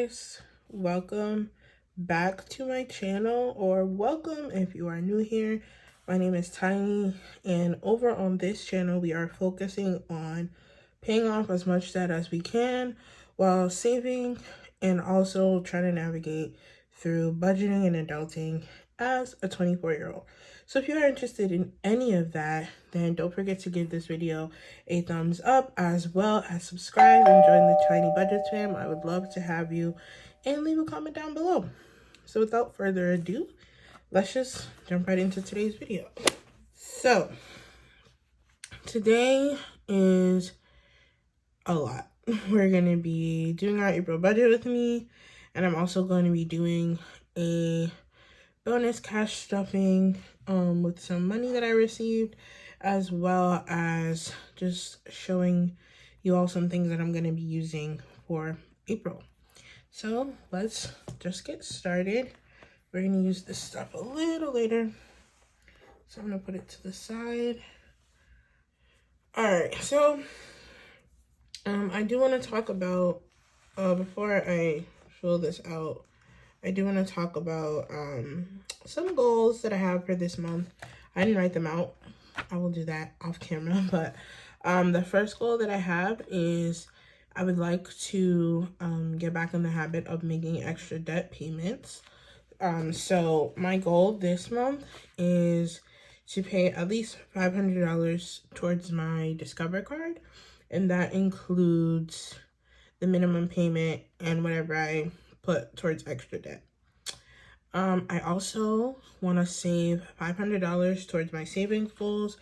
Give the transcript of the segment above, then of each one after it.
guys, welcome back to my channel, or welcome if you are new here. My name is Tiny, and over on this channel we are focusing on paying off as much debt as we can while saving, and also trying to navigate through budgeting and adulting as a 24-year-old. So if you are interested in any of that, then don't forget to give this video a thumbs up, as well as subscribe and join the Tiny Budget fam. I would love to have you, and leave a comment down below. So without further ado, let's just jump right into today's video. So today is a lot. We're going to be doing our April budget with me, and I'm also going to be doing a bonus cash stuffing with some money that I received, as well as just showing you all some things that I'm going to be using for April. So let's just get started. We're going to use this stuff a little later, so I'm going to put it to the side. Alright, so I do want to talk about, before I fill this out, I do want to talk about some goals that I have for this month. I didn't write them out. I will do that off camera. But the first goal that I have is I would like to get back in the habit of making extra debt payments. So my goal this month is to pay at least $500 towards my Discover card. And that includes the minimum payment and whatever I put towards extra debt. I also want to save $500 towards my savings goals.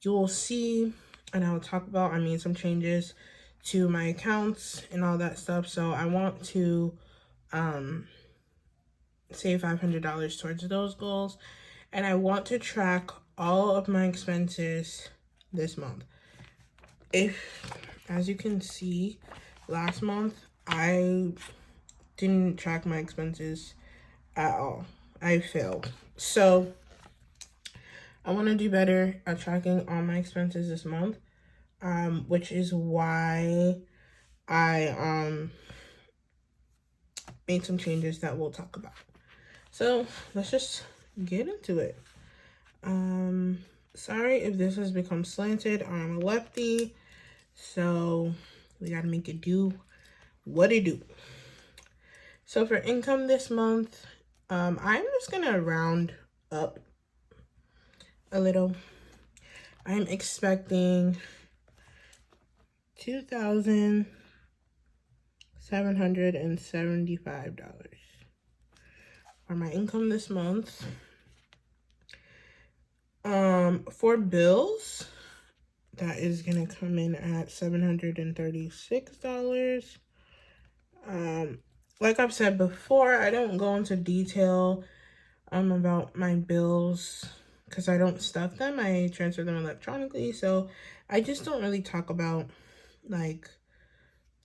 You will see, and I'll talk about, I made some changes to my accounts and all that stuff. So I want to save $500 towards those goals. And I want to track all of my expenses this month. As you can see, last month I didn't track my expenses at all. I failed. So I want to do better at tracking all my expenses this month, which is why I made some changes that we'll talk about. So let's just get into it. Sorry if this has become slanted. I'm a lefty, so we gotta make it do what it do. So for income this month, I'm just gonna round up a little. I'm expecting $2,775 for my income this month. For bills, that is gonna come in at $736. Like I've said before, I don't go into detail about my bills because I don't stuff them. I transfer them electronically, so I just don't really talk about like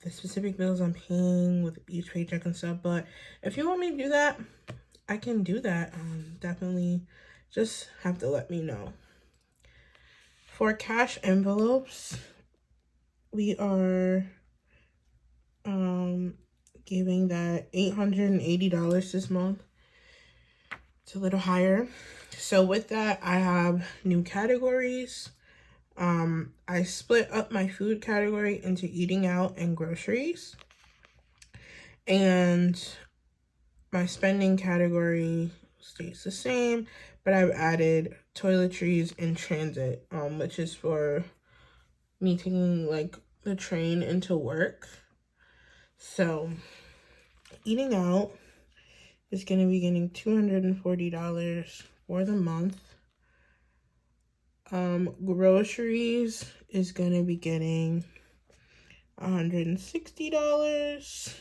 the specific bills I'm paying with each paycheck and stuff. But if you want me to do that, I can do that. Definitely just have to let me know. For cash envelopes, we are giving that $880 this month. It's a little higher. So with that, I have new categories. I split up my food category into eating out and groceries. And my spending category stays the same, but I've added toiletries in transit, which is for me taking like the train into work. So eating out is going to be getting $240 for the month. Groceries is going to be getting $160.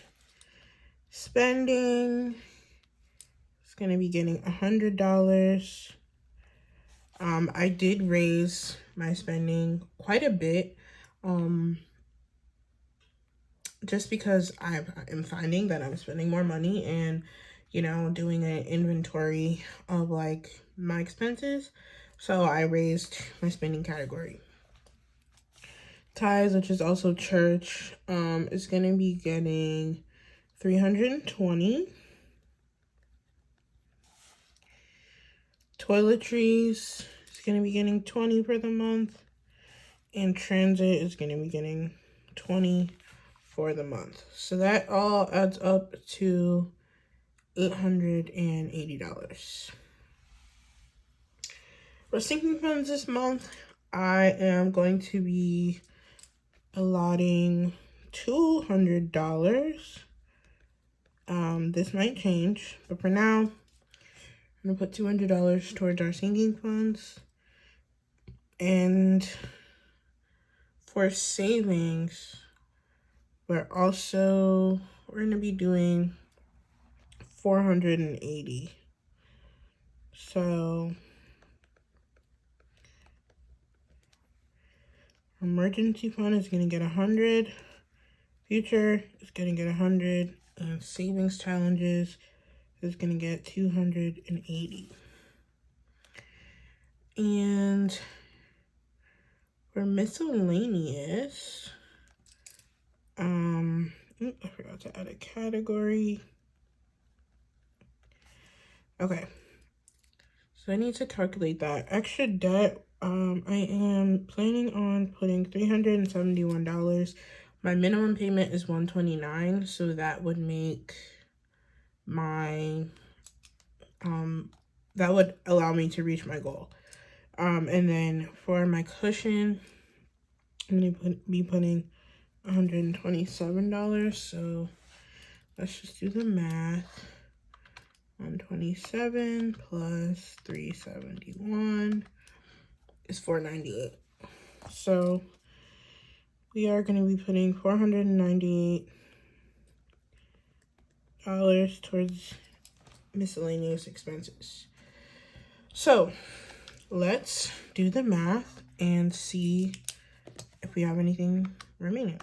Spending is going to be getting $100. I did raise my spending quite a bit, just because I am finding that I'm spending more money and, you know, doing an inventory of like my expenses. So I raised my spending category. Tithes, which is also church, is going to be getting $320. Toiletries is going to be getting $20 for the month. And transit is going to be getting $20 for the month. So that all adds up to $880. For sinking funds this month, I am going to be allotting $200. This might change, but for now, I'm going to put $200 towards our sinking funds. And for savings, we're going to be doing $480. So emergency fund is going to get $100. Future is going to get $100. And savings challenges is going to get $280. And for miscellaneous, I forgot to add a category. Okay, so I need to calculate that. Extra debt, I am planning on putting $371. My minimum payment is $129, so that would make my, that would allow me to reach my goal. And then for my cushion, I'm going to be putting $127, so let's just do the math. 127 plus 371 is $498. So we are going to be putting $498 towards miscellaneous expenses. So let's do the math and see if we have anything remaining.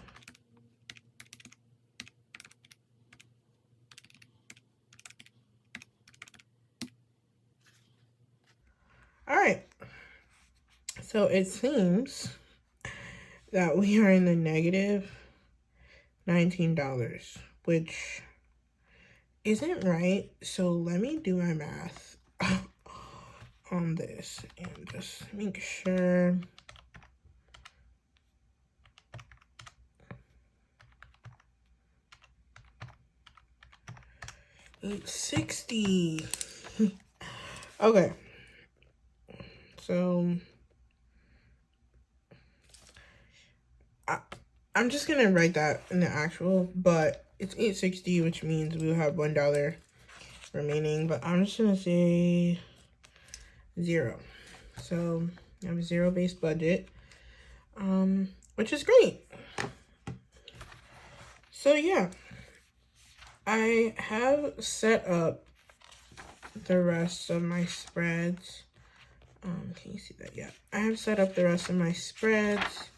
All right, so it seems that we are in the negative $19, which isn't right. So let me do my math on this and just make sure. $860. Okay. So I'm just gonna write that in the actual, but it's $860, which means we'll have $1 remaining. But I'm just gonna say 0. So I have a zero-based budget, which is great. So yeah, I have set up the rest of my spreads. Can you see that? Yeah, I have set up the rest of my spreads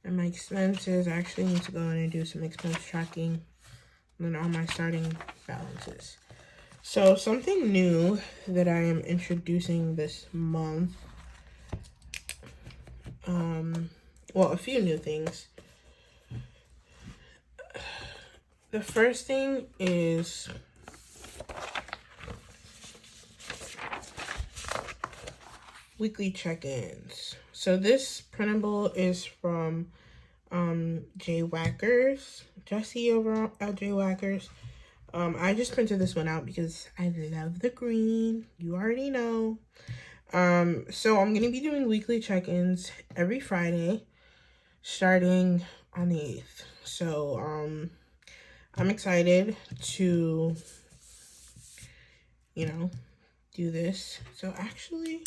and my expenses. I actually need to go in and do some expense tracking and then all my starting balances. So something new that I am introducing this month, well, a few new things. The first thing is weekly check-ins. So this printable is from J Wackers, Jesse over at J Wackers. I just printed this one out because I love the green. You already know. So I'm gonna be doing weekly check-ins every Friday, starting on the 8th. So I'm excited to, do this. So actually,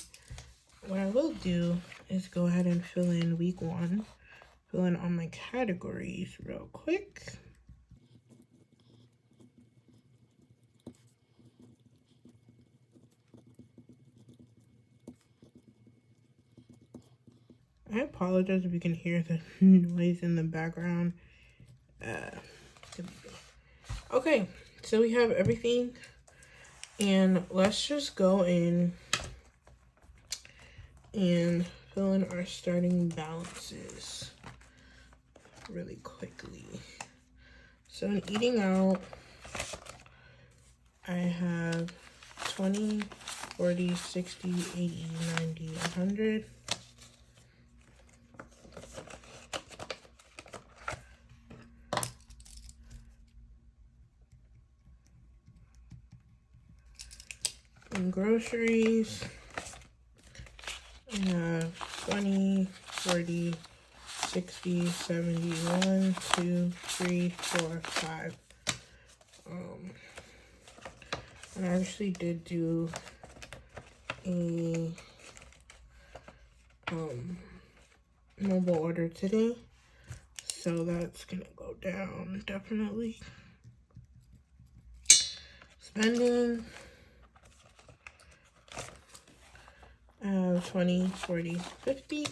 what I will do is go ahead and fill in week 1, fill in all my categories real quick. I apologize if you can hear the noise in the background. Okay, so we have everything, and let's just go in and fill in our starting balances really quickly. So in eating out, I have 20, 40, 60, 80, 90, 100. In groceries, I have 20, 40, 60, 70, 1, 2, 3, 4, 5. And I actually did do a mobile order today, so that's gonna go down definitely. Spending, I have 20, 40, 50.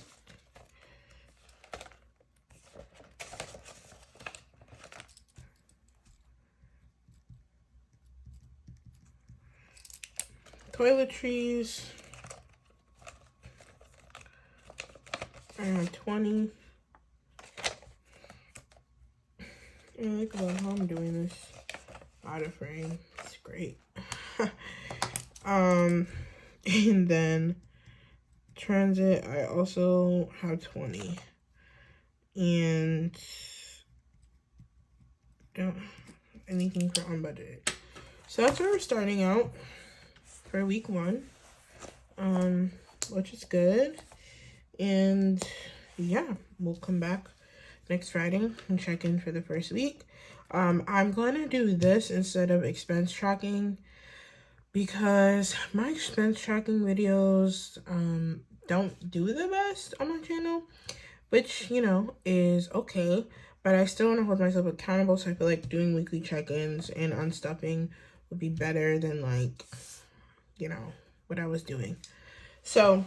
Toiletries, I have 20. And I think about how I'm doing this out of frame. It's great. And then transit, I also have 20. And don't anything for unbudgeted. So that's where we're starting out for week 1. Which is good. And yeah, we'll come back next Friday and check in for the first week. I'm going to do this instead of expense tracking because my expense tracking videos don't do the best on my channel, which, you know, is okay, but I still want to hold myself accountable, so I feel like doing weekly check-ins and unstuffing would be better than, like, you know, what I was doing. So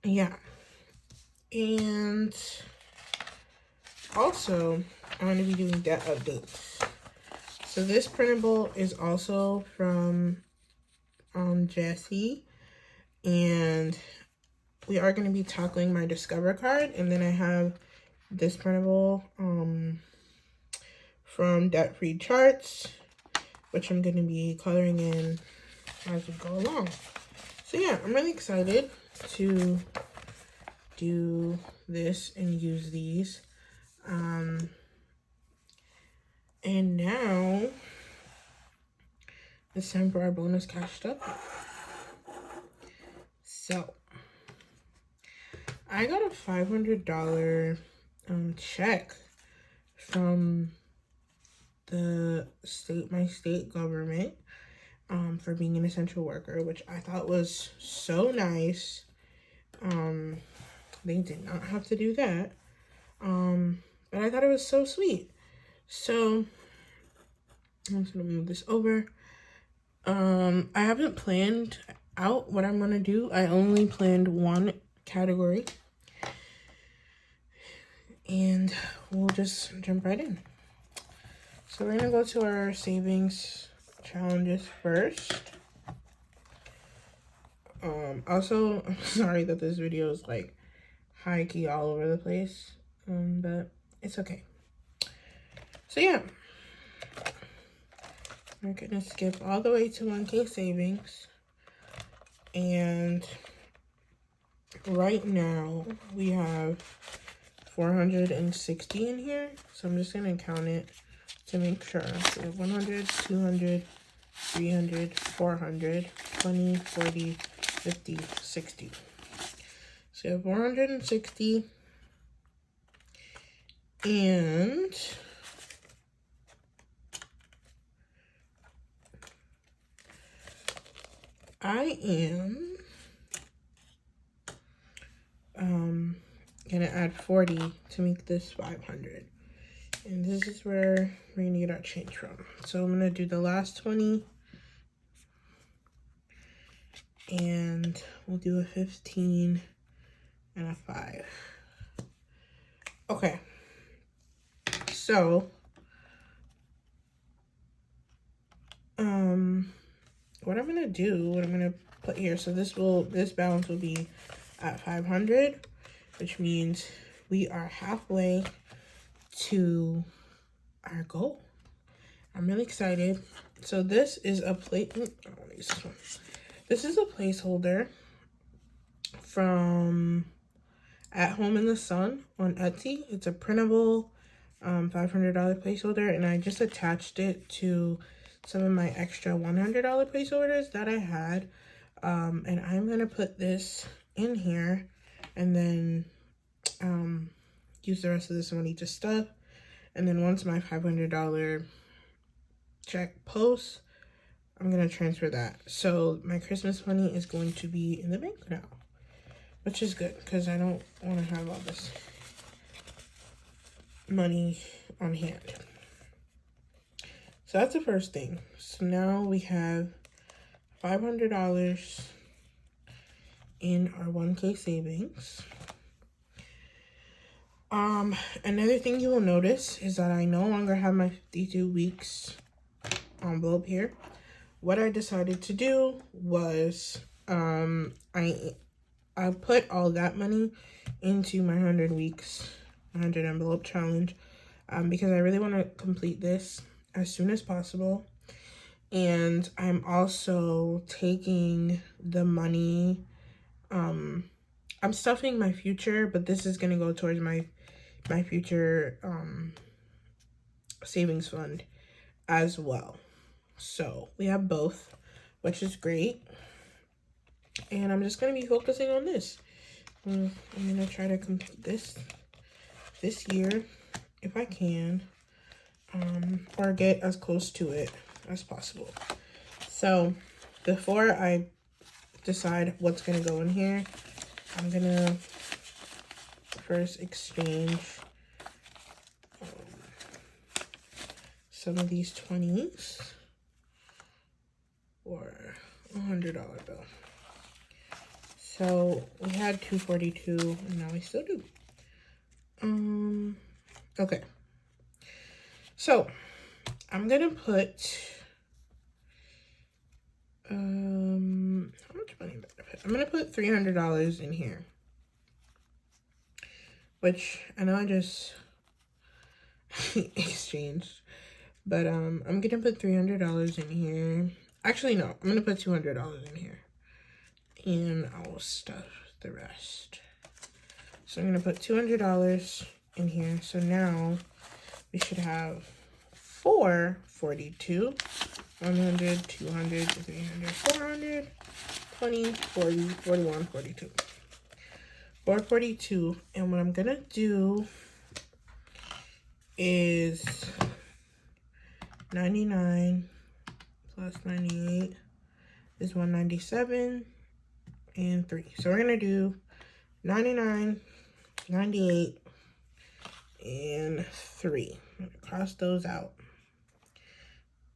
yeah. And also, I'm going to be doing debt updates. So this printable is also from Jessie, and we are going to be tackling my Discover card, and then I have this printable from Debt Free Charts, which I'm going to be coloring in as we go along. So yeah, I'm really excited to do this and use these. And now it's time for our bonus cash stuff. So I got a $500 check from my state government for being an essential worker, which I thought was so nice. They did not have to do that. But I thought it was so sweet. So I'm just gonna move this over. I haven't planned out what I'm gonna do. I only planned one category. And we'll just jump right in. So we're gonna go to our savings challenges first. Also, I'm sorry that this video is like high key all over the place, but it's okay. So yeah, we're gonna skip all the way to 1K savings, and right now we have 460 in here, so I'm just gonna count it to make sure. So 100, 200, 300, 400, 20, 40, 50, 60. So you have 460, and I am gonna add 40 to make this 500. And this is where we're gonna get our change from. So I'm gonna do the last 20, and we'll do a 15 and a 5. Okay. So what I'm gonna put here, so this balance will be at 500, which means we are halfway to our goal. I'm really excited. So this is a plate. This is a placeholder from At Home in the Sun on Etsy. It's a printable $500 placeholder, and I just attached it to some of my extra $100 placeholders that I had. And I'm going to put this in here and then use the rest of this money to stuff. And then once my $500 check posts, I'm going to transfer that. So my Christmas money is going to be in the bank now, which is good because I don't want to have all this money on hand. So that's the first thing. So now we have $500 in our 1K savings. Another thing you will notice is that I no longer have my 52 weeks envelope here. What I decided to do was I put all that money into my 100 weeks 100 envelope challenge because I really want to complete this as soon as possible. And I'm also taking the money, I'm stuffing my future, but this is going to go towards my future savings fund as well. So we have both, which is great. And I'm just going to be focusing on this. I'm going to try to complete this year if I can, or get as close to it as possible. So before I decide what's going to go in here, I'm going to first exchange some of these 20s for a $100 bill. So we had 242 and now we still do. Okay. So I'm gonna put how much money am I gonna put? I'm gonna put $300 in here. Which I know I just exchanged. But I'm gonna put $300 in here. Actually no, I'm gonna put $200 in here. And I will stuff the rest. So I'm gonna put $200 in here. So now we should have 442, 100, 200, 300, 400, 20, 40, 41, 42. 442. And what I'm gonna do is 99 plus 98 is 197 and 3. So we're gonna do 99, 98, and 3. I'm gonna cross those out.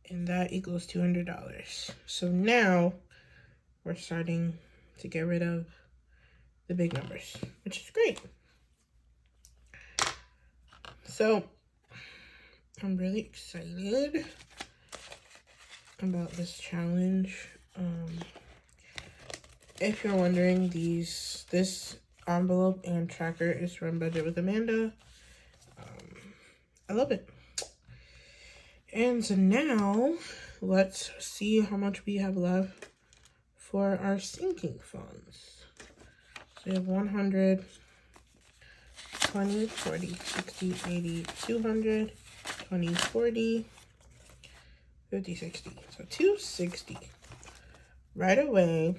And that equals $200. So now we're starting to get rid of the big numbers, which is great. So I'm really excited about this challenge. If you're wondering, this envelope and tracker is from Budget with Amanda. I love it. And so now let's see how much we have left for our sinking funds. So we have 100, 20, 40, 60, 80, 200, 20, 40, 50, 60. So 260. Right away,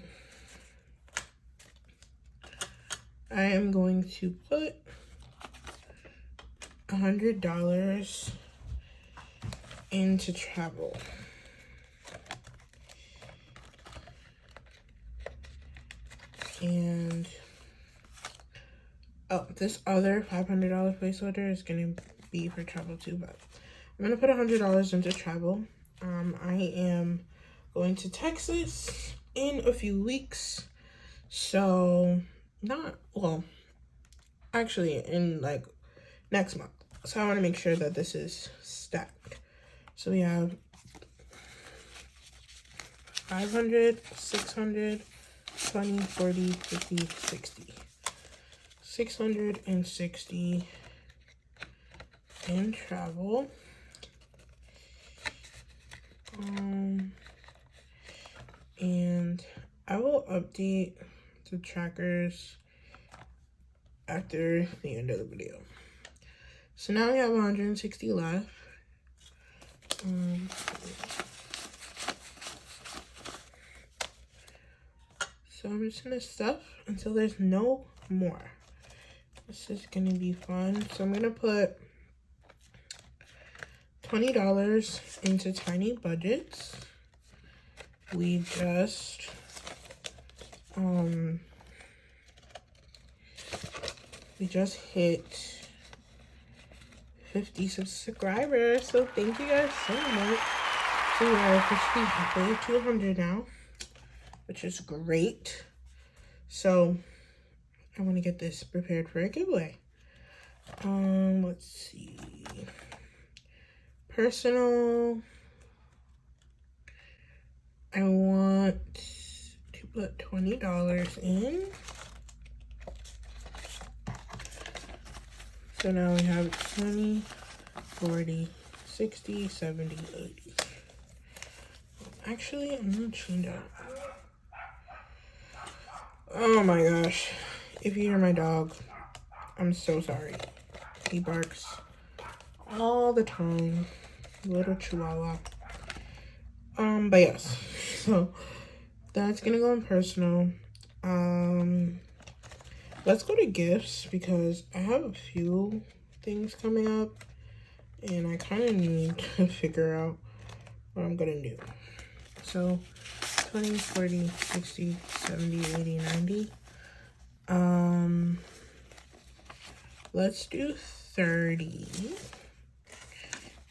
I am going to put $100 into travel. And this other $500 placeholder is going to be for travel too, but I'm going to put $100 into travel. I am going to Texas in a few weeks. So actually in like next month. So I want to make sure that this is stacked. So we have 500, 600, 20, 40, 50, 60. 660 in travel. And I will update the trackers after the end of the video. So now we have 160 left. So I'm just gonna stuff until there's no more. This is gonna be fun. So I'm gonna put $20 into tiny budgets. We just hit 50 subscribers, so thank you guys so much. So we are officially halfway to 100 now, which is great. So I want to get this prepared for a giveaway. Let's see. Personal. I want to put $20 in. So now we have 20, 40, 60, 70, 80. Actually, I'm gonna change that. Oh my gosh. If you hear my dog, I'm so sorry. He barks all the time. Little chihuahua. But yes. So that's gonna go in personal. Let's go to gifts because I have a few things coming up and I kind of need to figure out what I'm gonna do. So 20, 40, 60, 70, 80, 90. Let's do 30.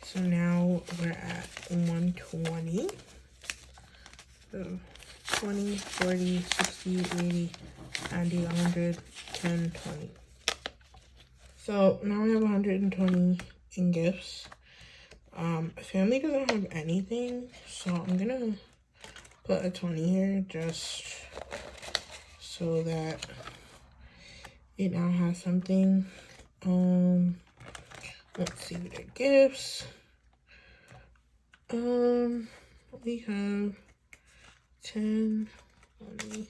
So now we're at 120. So 20, 40, 60, 80, 90, 100, 10, 20. So now we have 120 in gifts. Family doesn't have anything, so I'm gonna put a 20 here just so that it now has something. Let's see what the gifts. We have 10, 20,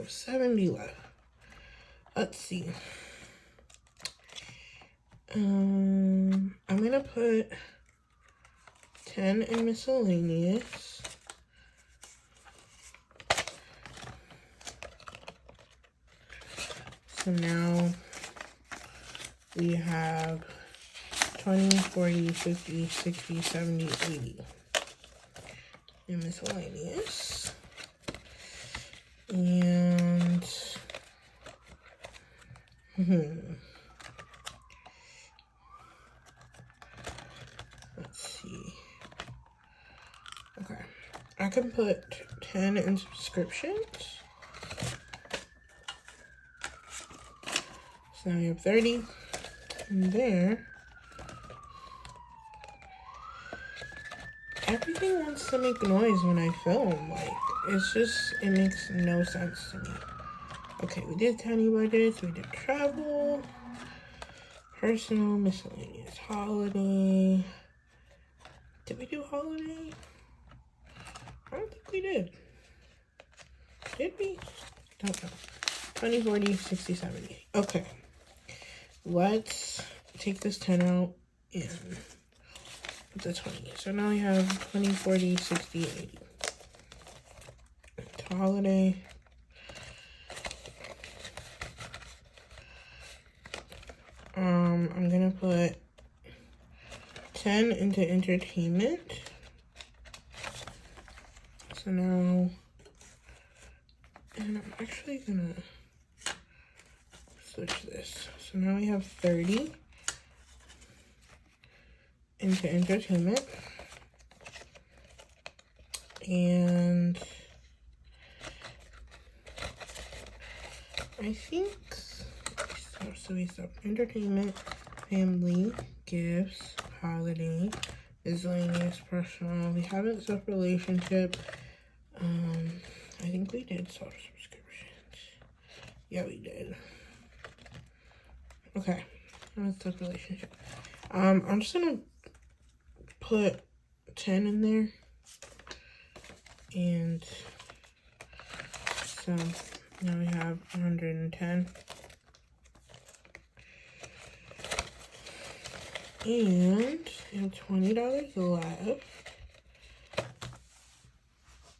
70 left. Let's see. I'm gonna put 10 in miscellaneous. So now we have 20, 40, 50, 60, 70, 80 in miscellaneous. And let's see. Okay, I can put 10 in subscriptions. So now we have 30 in there. Everything wants to make noise when I film. Like, it makes no sense to me. Okay, we did tiny budgets, we did travel, personal, miscellaneous, holiday. Did we do holiday? I don't think we did. Did we? Don't know. 20, 40, 60, 70. Okay. Let's take this 10 out and put the 20. So now we have 20, 40, 60, 80. To holiday. I'm gonna put 10 into entertainment. So now, and I'm actually gonna switch this. So now we have 30 into entertainment. And I think, so we stop entertainment, family, gifts, holiday, miscellaneous, personal. We haven't stopped relationship. I think we did stop subscriptions. Yeah, we did. Okay, let's stop relationship. I'm just gonna put 10 in there. And so now we have 110. And we have $20 left.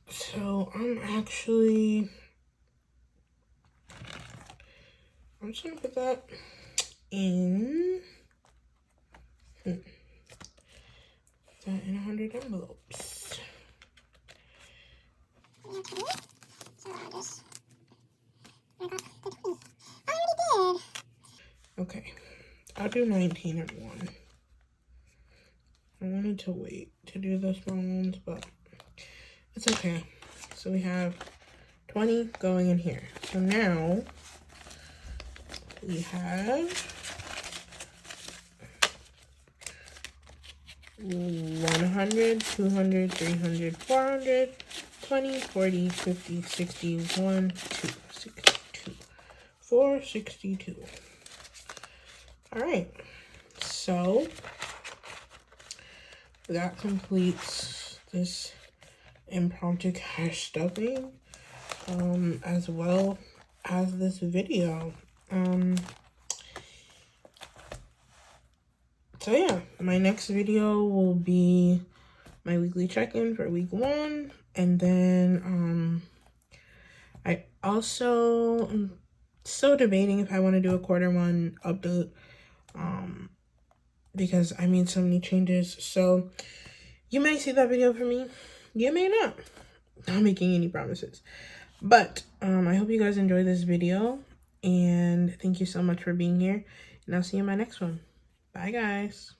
So I'm just gonna put that in. Put that in 100 envelopes. Okay, I'll do 19 at one. I wanted to wait to do the small ones, but it's okay. So we have 20 going in here. So now we have 100, 200, 300, 400, 20, 40, 50, 60, 1, 2, 62, 462. All right, so that completes this impromptu cash stuffing, as well as this video. So yeah, my next video will be my weekly check-in for week 1, and then I also am still debating if I want to do a quarter 1 update, because I made so many changes. So you may see that video from me, you may not. Not making any promises, but I hope you guys enjoyed this video, and thank you so much for being here, and I'll see you in my next one. Bye guys.